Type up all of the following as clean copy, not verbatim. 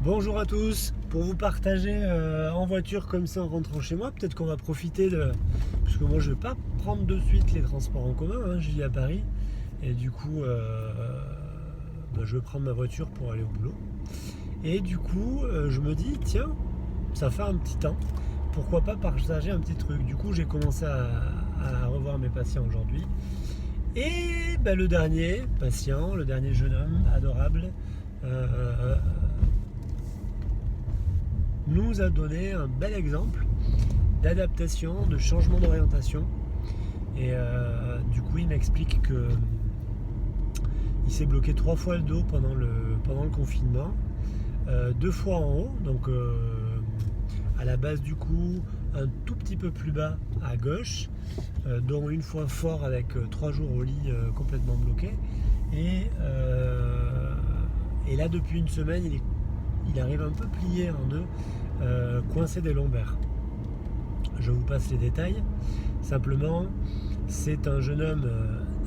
Bonjour à tous, pour vous partager en voiture comme ça en rentrant chez moi, peut-être qu'on va profiter de... Parce que moi je vais pas prendre de suite les transports en commun, hein, je vis à Paris, et du coup je vais prendre ma voiture pour aller au boulot. Et du coup je me dis, tiens, ça fait un petit temps, pourquoi pas partager un petit truc. Du coup j'ai commencé à revoir mes patients aujourd'hui. Et le dernier patient, le dernier jeune homme adorable, nous a donné un bel exemple d'adaptation, de changement d'orientation. Et du coup, il m'explique que il s'est bloqué 3 fois le dos pendant le confinement, 2 fois en haut, donc à la base du cou, un tout petit peu plus bas à gauche, dont une fois fort avec 3 jours au lit complètement bloqué. Et là, depuis une semaine, il arrive un peu plié en deux, coincé des lombaires. Je vous passe les détails. Simplement, c'est un jeune homme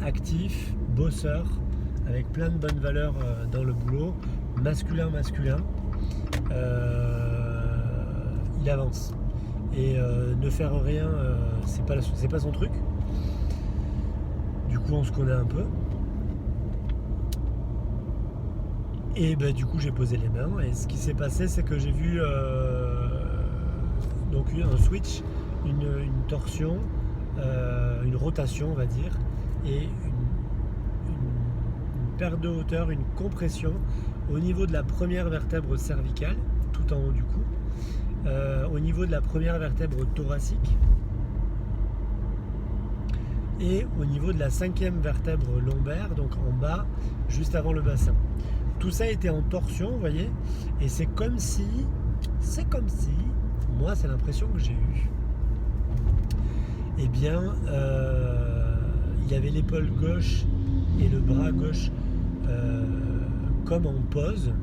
actif, bosseur, avec plein de bonnes valeurs dans le boulot, masculin. Il avance. Et ne faire rien, c'est pas son truc. Du coup, on se connaît un peu. Et du coup j'ai posé les mains et ce qui s'est passé c'est que j'ai vu donc un switch, une torsion, une rotation on va dire, et une perte de hauteur, une compression au niveau de la première vertèbre cervicale, tout en haut du cou, au niveau de la première vertèbre thoracique et au niveau de la 5e vertèbre lombaire, donc en bas, juste avant le bassin. Tout ça était en torsion, vous voyez, et c'est comme si, moi c'est l'impression que j'ai eue. Eh bien, il y avait l'épaule gauche et le bras gauche comme en pause.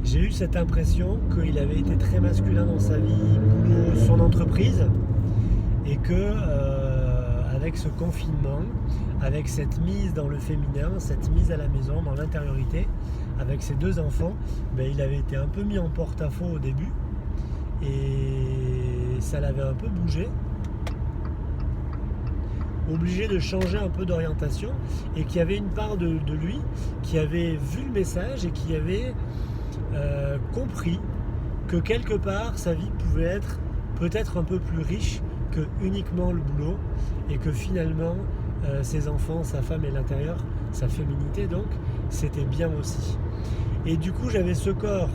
J'ai eu cette impression qu'il avait été très masculin dans sa vie, boulot, son entreprise, et que avec ce confinement, avec cette mise dans le féminin, cette mise à la maison, dans l'intériorité, avec ses 2 enfants, il avait été un peu mis en porte-à-faux au début et ça l'avait un peu bougé, obligé de changer un peu d'orientation, et qu'il y avait une part de lui qui avait vu le message et qui avait compris que quelque part sa vie pouvait être peut-être un peu plus riche que uniquement le boulot, et que finalement ses enfants, sa femme et l'intérieur, sa féminité donc, c'était bien aussi. Et du coup j'avais ce corps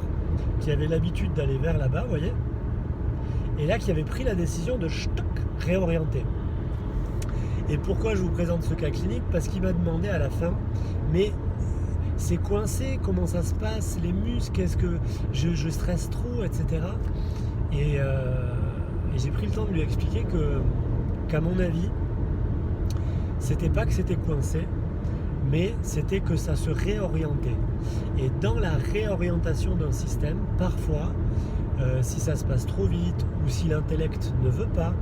qui avait l'habitude d'aller vers là-bas, vous voyez, et là qui avait pris la décision de réorienter. Et pourquoi je vous présente ce cas clinique? Parce qu'il m'a demandé à la fin, mais c'est coincé, comment ça se passe, les muscles, est-ce que je stresse trop, etc. Et j'ai pris le temps de lui expliquer qu'à mon avis, c'était pas que c'était coincé, mais c'était que ça se réorientait. Et dans la réorientation d'un système, parfois, si ça se passe trop vite ou si l'intellect ne veut pas,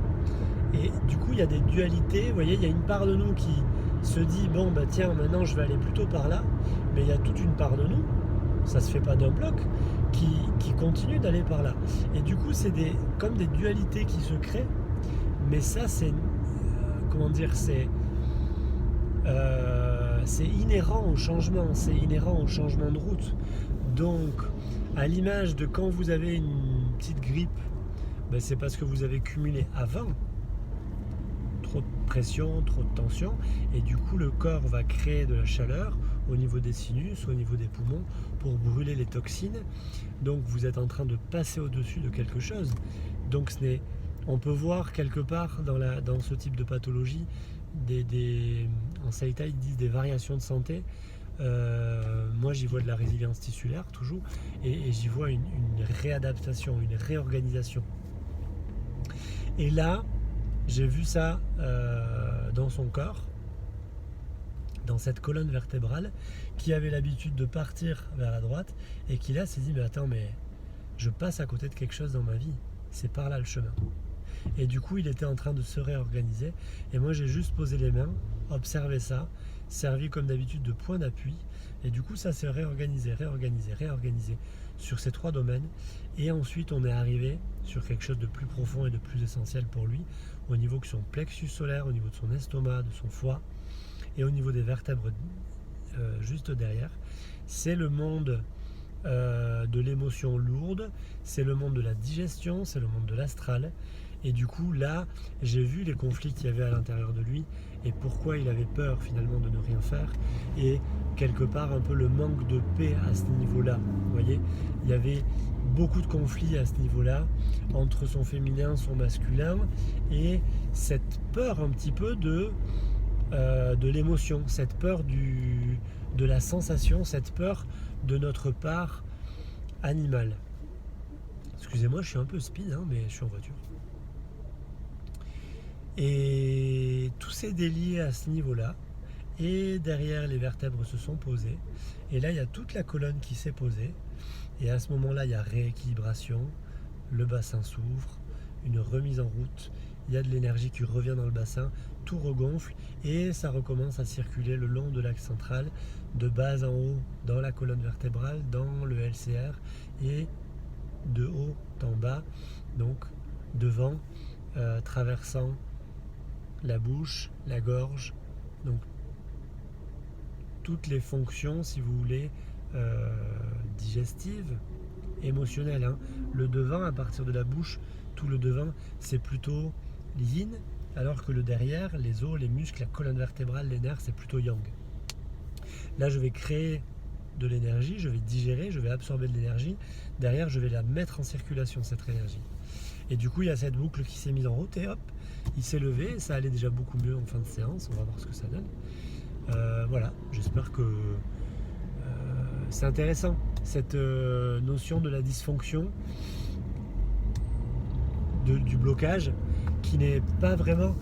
et du coup il y a des dualités, vous voyez, il y a une part de nous qui se dit bon tiens, maintenant je vais aller plutôt par là, mais il y a toute une part de nous, ça se fait pas d'un bloc, qui continue d'aller par là. Et du coup c'est comme des dualités qui se créent, mais ça c'est c'est inhérent au changement, c'est inhérent au changement de route. Donc à l'image de quand vous avez une petite grippe, c'est parce que vous avez cumulé avant trop de pression, trop de tension, et du coup le corps va créer de la chaleur au niveau des sinus, au niveau des poumons, pour brûler les toxines. Donc vous êtes en train de passer au-dessus de quelque chose. Donc on peut voir quelque part dans ce type de pathologie en Saïta ils disent des variations de santé. Moi j'y vois de la résilience tissulaire toujours, et j'y vois une réadaptation, une réorganisation. Et là j'ai vu ça dans son corps, dans cette colonne vertébrale qui avait l'habitude de partir vers la droite, et qui là s'est dit mais attends, mais je passe à côté de quelque chose dans ma vie, c'est par là le chemin. Et du coup il était en train de se réorganiser, et moi j'ai juste posé les mains, observé ça. servi comme d'habitude de point d'appui. Et du coup, ça s'est réorganisé sur ces 3 domaines. Et ensuite, on est arrivé sur quelque chose de plus profond et de plus essentiel pour lui, au niveau de son plexus solaire, au niveau de son estomac, de son foie, et au niveau des vertèbres juste derrière. C'est le monde de l'émotion lourde, c'est le monde de la digestion, c'est le monde de l'astral. Et du coup, là, j'ai vu les conflits qu'il y avait à l'intérieur de lui et pourquoi il avait peur finalement de ne rien faire. Et quelque part, un peu le manque de paix à ce niveau-là. Vous voyez, il y avait beaucoup de conflits à ce niveau-là entre son féminin, son masculin, et cette peur un petit peu de l'émotion, cette peur de la sensation, cette peur de notre part animale. Excusez-moi, je suis un peu speed, hein, mais je suis en voiture. Et tout s'est délié à ce niveau-là. Et derrière, les vertèbres se sont posées. Et là, il y a toute la colonne qui s'est posée. Et à ce moment-là, il y a rééquilibration. Le bassin s'ouvre, une remise en route. Il y a de l'énergie qui revient dans le bassin. Tout regonfle et ça recommence à circuler le long de l'axe central, de bas en haut dans la colonne vertébrale, dans le LCR, et de haut en bas, donc devant, traversant la bouche, la gorge, donc toutes les fonctions, si vous voulez, digestives, émotionnelles, hein. Le devant, à partir de la bouche, tout le devant, c'est plutôt yin, alors que le derrière, les os, les muscles, la colonne vertébrale, les nerfs, c'est plutôt yang. Là, je vais créer de l'énergie, je vais digérer, je vais absorber de l'énergie. Derrière, je vais la mettre en circulation, cette énergie. Et du coup, il y a cette boucle qui s'est mise en route et hop, il s'est levé. Ça allait déjà beaucoup mieux en fin de séance. On va voir ce que ça donne. Voilà, j'espère que c'est intéressant, cette notion de la dysfonction, du blocage, qui n'est pas vraiment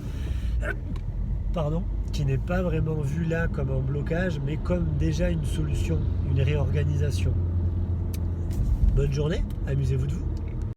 vu là comme un blocage, mais comme déjà une solution, une réorganisation. Bonne journée, amusez-vous de vous.